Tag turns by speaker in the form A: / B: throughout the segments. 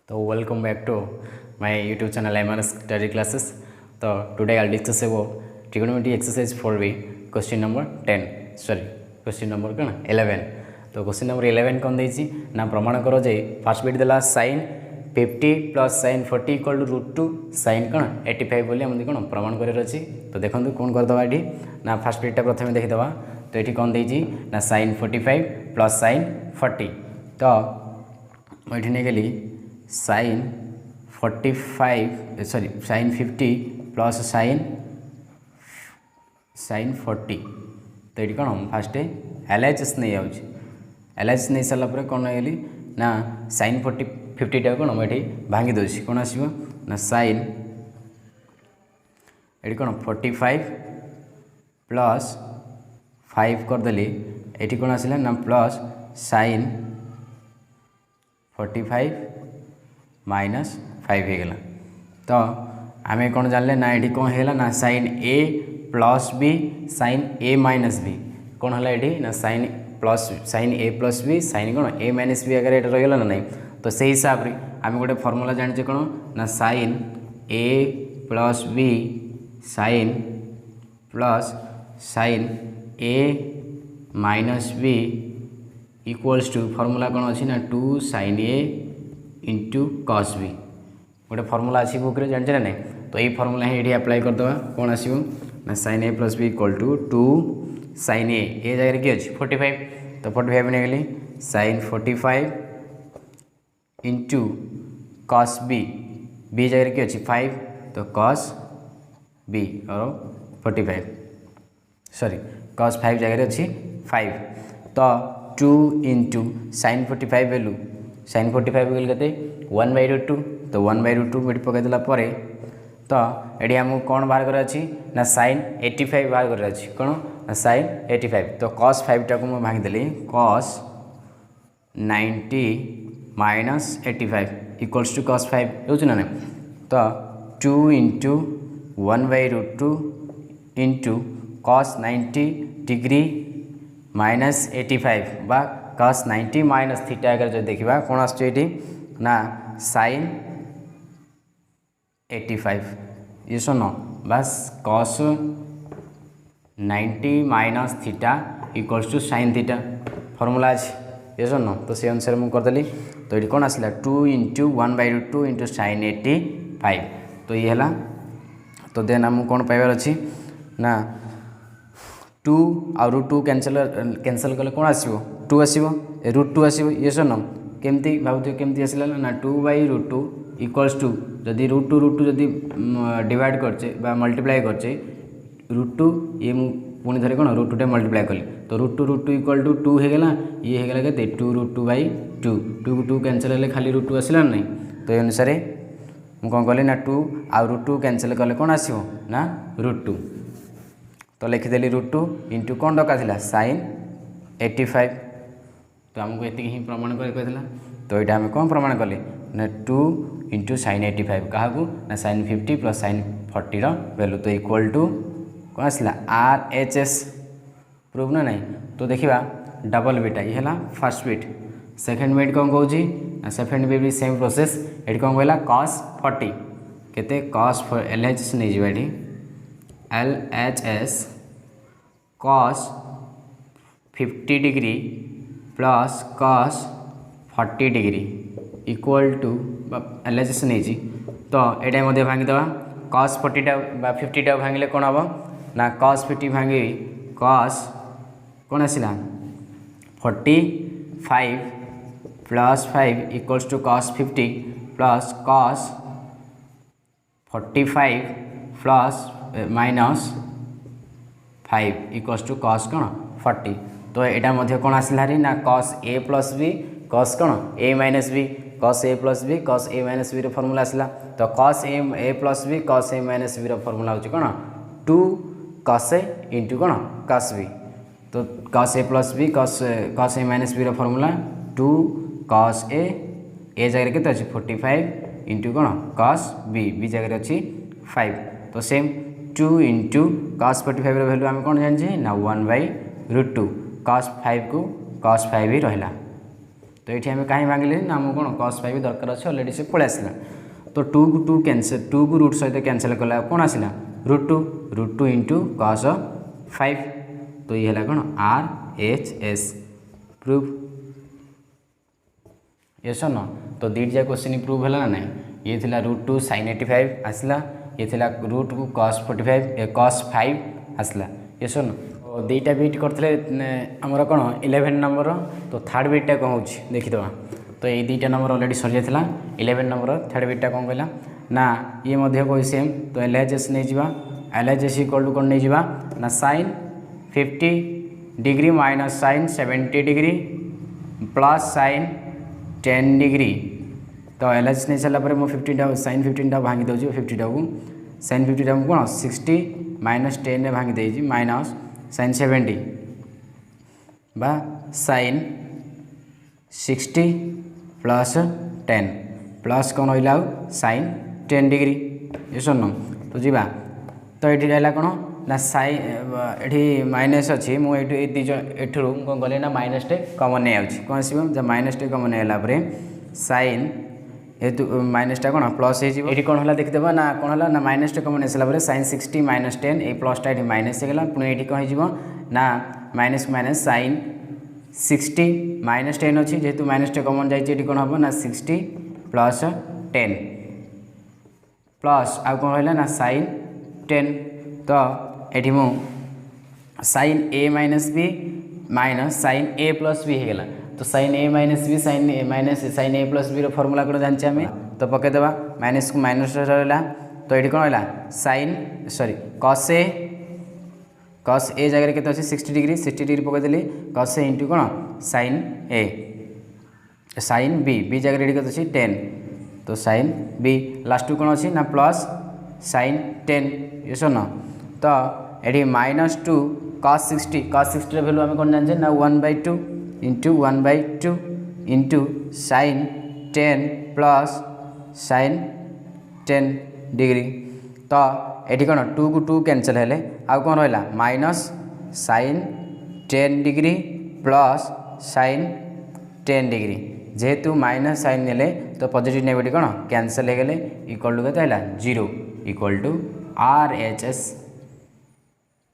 A: तो welcome back to my YouTube channel IMANS Study Classes. So today I'll discuss about trigonometry exercise 4b question number 10 sorry question number कौन 11. तो question number 11 कौन देइछि ना प्रमाण करो जे फर्स्ट बिट देला sin 50 plus sin 40 equal to √2 sin कौन 85 बोली हम कौन प्रमाण करे रछि. तो देखंतु कौन कर दवा एठी ना फर्स्ट बिटटा प्रथमे देखि दवा. तो एठी कौन देइछि ना sin 45 प्लस sin 40. तो मैं नहीं गली sin 45 sorry sin 50 plus sin 40. तो ये कौन फास्ट LHS नहीं आउच LHS नहीं सारापर कौन गली ना sin 50 टा कौन ये भांगी दूसरी कौन आसो ना sin ये कौन 45 प्लस 5 करदेली ये कौन आसला ना प्लस sin 45 माइनस 5 होगला. तो आम कौन जानले ना ये कौन है ना sin A plus B sin A minus B कौन है ये ना sin A plus B sin कौन A माइनस B अगर ये रहीगला ना नहीं. तो से हिसाब से आम गोटे फर्मूला जाने कौन ना sin A plus B sin plus sin A minus B equals to formula कौन अच्छी ना 2 sin A into cos B गोटे फर्मूला अच्छी बुक रे जानते ना नहीं. तो ये फर्मूला ही अप्लाई करदे कौन आसो ना sin A plus B equal to 2 sin A ए जगह किए अच्छी 45. तो 45 नहीं गली sin 45 into cos B B जगह किए अच्छी 5 तो cos B और 45 सॉरी cos 5 जगह अच्छी 5. तो 2 into sin 45 value sin 45 value के 1/√2. तो 1/√2 मिट पकईदेला तो ये आमको कौन बाहर कर अच्छी ना sin 85 बाहर कर अच्छी कौन ना sin 85. तो cos 5 टाक मुझे भांगीदेली cos 90 minus 85 equals to cos 5 हो ना नहीं. तो 2 into 1/√2 into cos 90 degree minus 85 बा cos 90 माइनस थीटा अगर जो देखा कौन आसटी ना sin 85 ये सुन बस cos 90 minus theta equals to sin theta formula अच्छे ये सुन. तो से अनुसार मुझे करदेली. तो ये कौन आसला 2 इंटू 1/√2 इंटू sin 85. तो ये है. तो देन आमको कौन पाइबार अच्छी ना 2 और √2 कैंसल कले कौन आसो 2 आसो √2 आसो ये सुन केमती भावुथ केमती आसला ना 2/√2 इक्वल्स टू जदि √2 जदि डिवाइड करचे मल्टीप्लाई करचे √2 ये पुणी थे कौन √2 मल्टीप्लाई कली. तो √2 इक्वल टू 2 होगला ये होगला के 2√2/2 2 2 कैंसल हेल्ले खाली √2 आसला नहीं. तो ये अनुसार मुझे कौन कली ना 2 आउ √2 कैंसल कले कौन आसो ना √2. तो लिखिदेली √2 इंटू कौन दरकार था sin 85. तो आमको ये ही प्रमाण कर. तो ये आम कौन प्रमाण कले ना 2 इंटू sin 85 क्या ना sin 50 प्लस sin 40 वैल्यू. तो इक्वल टू कौन आसला RHS प्रूव ना नहीं. तो देखा डबल बिटा ये है फर्स्ट बिट. सेकेंड बिट कौन कौन ना सेकेंड बिट भी सेम प्रोसेस ये कौन कहला cos 40 केते cos LHS नहीं जावा ये LHS cos 50 degree plus cos 40 degree equal to LHS नहीं. तो ये भांगीदे cos 40 टा 50 टा भांगे कौन हम ना cos 50 भांगी cos कौन आसला 45 plus 5 equals to cos 50 plus cos 45 plus minus 5 equals to cos कौन 40. तो यहाँ कौन आसला ना cos A plus B cos कौन A minus B cos A plus B cos A minus B formula आसला. तो cos A plus B cos A minus B formula हो कौन 2 cos A इंटू कौन cos B. तो cos A plus B cos A minus B formula 2 cos A जगह के अच्छी 45 into कौन cos B जगह अच्छी 5. तो सेम 2 इंटू cos 45 वैल्यू आम कौन जानी ना 1/√2 cos 5 को cos 5 ही रहा. तो ये आम कहीं भांगे ना आमको कौन cos 5 दरकार अच्छे अलरेडी से पलि आसला तो 2 को 2 कैंसल 2 को रूट सहित कैंसल कला कौन आसला √2 इंटू cos 5 तो ये है कौन RHS प्रूफ यस न तो दीटा क्वेश्चन प्रूफ है ना नहीं ये थिला √2 sin 85 आसला ये थिला √2 cos 45 cos 5 आसला यस न तो दीटा बिट करते आमर कौन 11 नंबर तो थर्ड बिटा कौन हो देखीद तो ये दुईटा नंबर अलरेडी सरी जाता 11 नंबर थर्ड बिटा कौन कहला ना ये कोई सेम तो LHS नहीं जा LHS इक्वल टू कौन नहीं जा ना sin 50 degree minus sin 70 degree plus sin 10 degree तो LHS नहीं सारा मुझे 15 sin 15 भांगी दूसरी 50 को sin 50 को कौन 60 माइनस 10 रे भांगी देजी माइनस sin 70 बा sin 60 प्लस 10 प्लस कौन रहा sin 10 डिग्री ये सुन तो जी तो ये रहा कौन ना साइन ये माइनस अच्छी मुझे एठू कौन कल ना माइनस टे कमन नहीं आऊँ कौन आसो जब माइनस टे कमन है साइन ये माइनसटा कौन प्लस ये कौन है देखीदेव ना कौन है ना माइनस टे कमन आसापर sin 60 माइनस 10 ये प्लसटा ये माइनस होगा पुणी ये कौन हो ना माइनस माइनस sin 60 माइनस 10 अच्छी जेहेतु माइनस टे कमन जाइए कौन हम ना 60 प्लस 10 प्लस आउ कौन रहा ना sin 10 तो ये मु sin a minus b minus sin a plus b होगा तो sin a minus b sin a plus b formula कौन जानते आम तो पकईदेवा माइनस को माइनस रहा तो ये कौन रहा sin सॉरी cos a जगह के 60 डिग्री पकईदेली cos a इंटू कौन sin a sin b जगह ये अच्छी 10 तो sin b लास्ट कौन अच्छी ना प्लस sin 10 ये सुन तो ये -2 cos 60 भैल्यू आम कौन जाने ना 1/2 into 1/2 into sin 10 plus sin 10 degree तो ये कौन 2 को 2 कैंसल है आउ कौन रहा minus sin 10 degree plus sin 10 degree जेहेतु माइनस साइन ने तो पॉजिटिव नेगेटिव कौन कैंसल हो गले इक्वल टू के 0 इक्वल टू RHS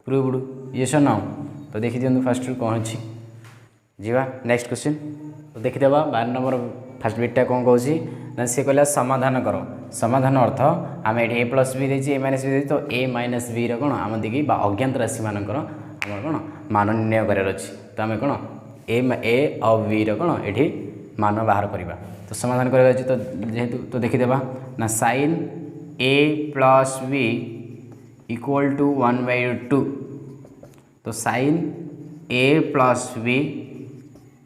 A: प्रूव्ड ये सुन तो देखी दिखाँ फास्ट कौन अच्छी जीवा नेक्स्ट क्वेश्चन तो देखीदेव 12 नंबर फास्ट बिटा कौन कौन ना सी कहला समाधान कर समाधान अर्थ आम ये ए प्लस बी देती ए माइनस बी देती तो ए माइनस बी रौन आम देखिए अज्ञात राशि मानकर आम कौन मान निर्णय करार अच्छी तो आम कौन ए और बी रौन ये मान बाहर करवा तो समाधान कर तो जेहेतु तो देखीदेवा ना sin a plus b equal to 1/2 तो sin a प्लस b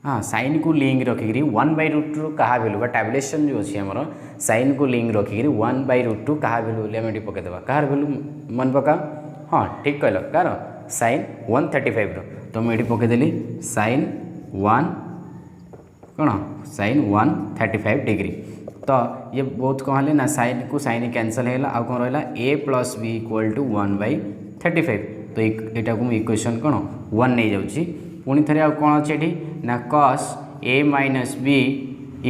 A: हाँ साइन को लिंक रखिकी 1/2 क्या भैल्यू टैबुलेशन जो अच्छी आमर साइन को लिंक रखिकी 1/2 क्या भैल्यू बोले पकईदेवा कार भैल्यू मन पका हाँ ठीक कहल कार sin 135 तो मुझे पकईदेली sin 1 कौन sin 135 डिग्री तो ये बहुत कौन है ना साइन को साइन कैंसल है आउ कौन रहा a plus B equal to 1/35 तो यहाँ को इक्वेशन कौन 1 नहीं जाऊँगी पुणी थे आउ कौन अच्छे ये ना cos a minus b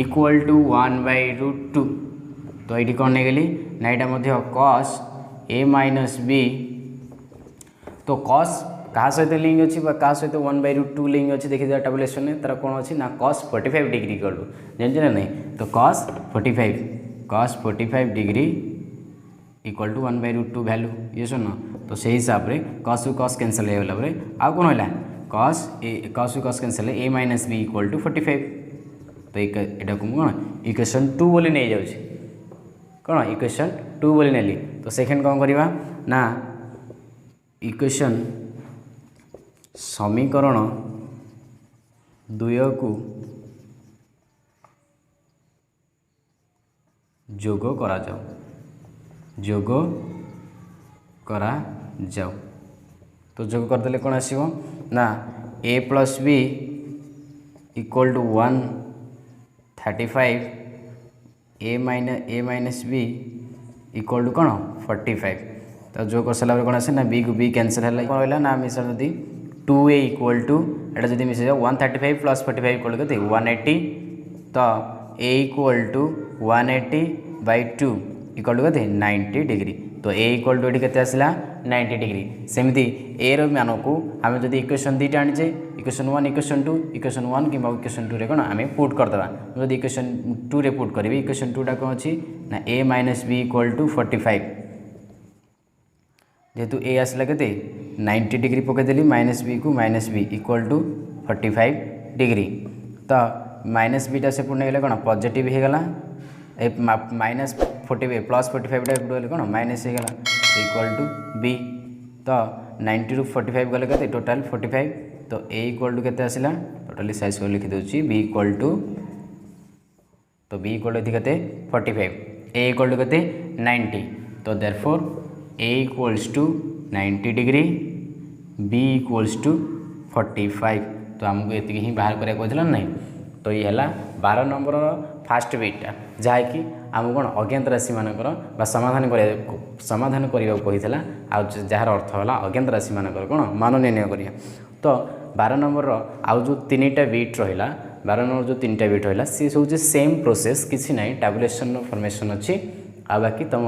A: equal to 1/2 तो ये कौन नहीं गली ना यहाँ cos a माइनस b तो cos क्या सहित लिंक अच्छी क्या सहित 1/2 लिंक अच्छी देखिए टैबुलेशन में तार कौन अच्छी ना cos 45 डिग्री कलु जानते ना नहीं तो cos 45 degree equal to 1/2 value ये सुन तो से हिसाब से cos को cos कैंसल हो गला आउ कौन है cos को cos cancel a minus B equal to 45 तो यहाँ को कौन इक्वेशन 2 बोली नहीं जाऊँगी कौन इक्वेशन 2 बोली नेली तो सेकेंड कौन करवा ना इक्वेशन समीकरण 2 को जोग करा जाओ तो जोग करदे कौन आसो ना a plus B equal to 135 a minus B equal to कौन 45 तो जो कर सारा कौन आसे ना बी को बी कैंसल है कौन रहा ना मिसाल जदि 2a इक्वल टू एटा जब मिस 135 प्लस 45 इक्वल के 180 तो ए इक्वल टू 180/2 इक्वल टू के 90 डिग्री। तो ए इक्वल टू ये आसला 90 डिग्री। सेमती ए मान को आम जब इक्वेशन दुईटा आनीचे इक्वेशन 1 इक्वेशन 2 इक्वेशन 1 कि इक्वेशन 2 रे कौन आम पुट करदे जब इक्वेशन 2 रे पुट करी इक्वेशन 2टा कौन अच्छी ना A minus B equal to 45 जेहेतु ए आसला के 90 डिग्री पकईदेली minus B equal to 45 degree. तो माइनस बीटा से पुणे गले कौन पॉजिटिव होगला माइनस 45 प्लस 45 गले कौन माइनस होगला इक्वल टू बी। तो 90 रू 45 गले के टोटाल 45। तो ए इक्वल टू के आसला टोटाली साइज को लिखिदे बी इक्वल टू तो बी इक्वल टू के 45 ए इक्वल टू के 90। तो therefore A equals to 90 degree B equals to 45। तो आमको ये ही बाहर करा कहला ना। तो ये है 12 नंबर फास्ट बिटा जहाँकि आम कौन अज्ञात राशि मानकर समाधान करने को कही जार अर्थ है अज्ञात राशि मानकर कौन मान निर्णय करिया। तो 12 नंबर आउ जो 3टा बिट रहा 12 नंबर जो 3टा बिट रहा सी सब सेम प्रोसेस किसी ना टैबुलेशन फॉर्मेशन अच्छी आ बाकी तुम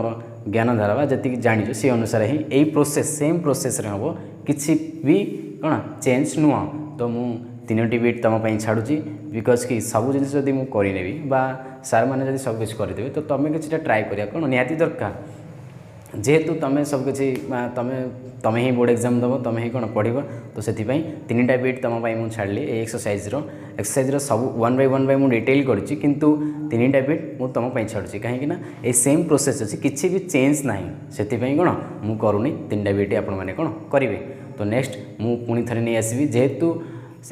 A: ज्ञान धारा जी जान से अनुसार ही यही प्रोसेस सेम प्रोसेस हम किसी भी कौन चेंज नुह। तो मु 3टी बिट तुम छाड़ुची बिकज कि सब जिन जदि मुझे करनेबी बा सार मैंने सब किसी करदेवे तो तुम्हें किसी ट्राए करिया कौन निहाती दरकार जेहेतु तुम सब किसी तुम ही बोर्ड एग्जाम दब तुम ही कौन पढ़। तो से 3टा बिट तुम मुझे छाड़ी एक्सरसाइज सब 1/1 मुझे डिटेल करी किंतु 3टा बिट मुझे तुम छाड़ी कहीं ये सेम प्रोसेस अच्छी किसी भी चेंज ना से कौन मुझे करूनी 3टा बिट आपण मैंने कौन करेंगे। तो नेक्स्ट मुझे पुणी थे नहीं आसबि जेहेतु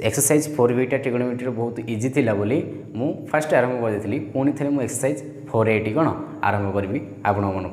A: एक्सरसाइज 4bटा ट्रिगोनोमेट्री बहुत इजी थिला बोली मु फास्ट आरंभ कर पुणी थे मुझे एक्सरसाइज 4a कौन आरंभ करी आपण मन।